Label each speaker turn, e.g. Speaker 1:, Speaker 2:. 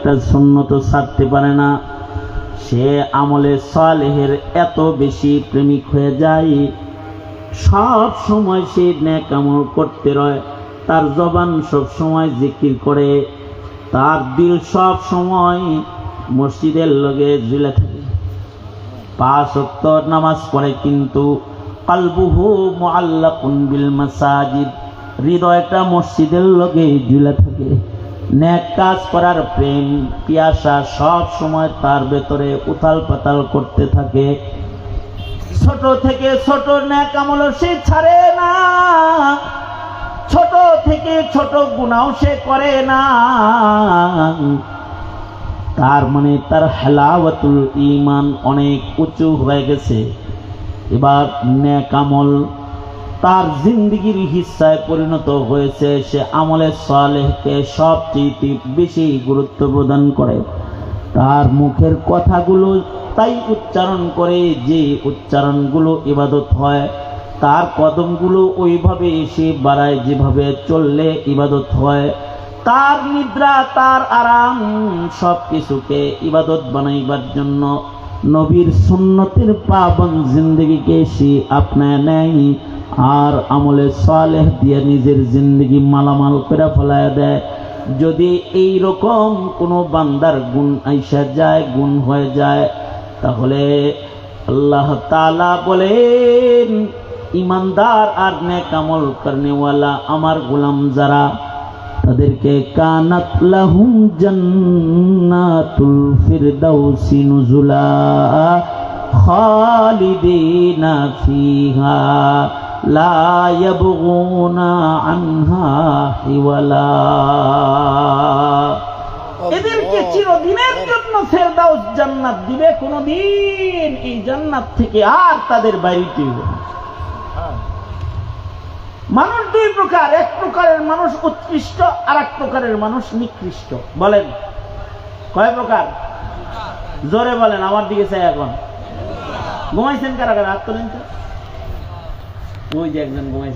Speaker 1: একটা সুন্নত ছাড়তে পারে না, সে আমলে সালেহের এত বেশি প্রেমিক হয়ে যায়, সব সময় সে নেক আমল করতে রয়, তার জবান সব সময় জিকির করে, তার দিল সব সময় মসজিদের লগে ঝুলে থাকে, 5 ওয়াক্ত নামাজ পড়ে, কিন্তু কলবুহু মুআল্লাকুন বিল মাসাজিদ, হৃদয়টা মসজিদের লগে ঝুলে থাকে। নেক কাজ করার প্রেম পিয়াসা সব সময় তার ভেতরে উথাল পাতাল করতে থাকে। ছোট থেকে ছোট নেক আমল সে ছাড়ে না, ছোট থেকে ছোট গুনাহ সে করে না। তার মানে তার হালাওয়াতুল ঈমান অনেক উঁচু হয়ে গেছে। এবার নেক আমল তার জিন্দেগির হিস্সায় পরিণত হয়েছে, সে আমলে সালেহকে সবচেয়ে বেশি গুরুত্ব প্রদান করে। তার মুখের কথাগুলো তাই উচ্চারণ করে যে উচ্চারণগুলো ইবাদত হয়, তার কদমগুলো ওইভাবে এসে বাড়ায় যেভাবে চললে ইবাদত হয়, তার নিদ্রা তার আরাম সব কিছুকে ইবাদত বানাইবার জন্য নবীর সুন্নতের পাবন জিন্দগিকে সে আপনায় নেয়, আর আমলে সালেহ দিয়ে নিজের জিন্দগি মালামাল করে ফেলায় দেয়। যদি এই রকম কোনো বান্দার গুণ আইসা যায়, গুণ হয়ে যায়, তাহলে আল্লাহ তাআলা বলেন, ইমানদার আর নেক আমল করনেওয়ালা আমার গোলাম যারা, তাদেরকে কানাত লাহুম জান্নাতুল ফিরদাউসি নুজুলা খালিদিনা ফিহা লা ইয়াবগুনা আনহা হিওয়ালা। এদেরকে চিরদিনের জন্য ফেরদাউস জান্নাত দিবে, কোনদিন এই জান্নাত থেকে আর তাদের বাইরে হবে না। মানুষ 2 প্রকার, এক প্রকারের মানুষ উৎকৃষ্ট, আর এক প্রকারের মানুষ নিকৃষ্ট। বলেন কয় প্রকার? জোরে বলেন, আমার দিকে চাই। এখন ঘুমাইছেন কারা কারা? হাত তোলেন তো। ওই যে একজন ঘুমাইছে।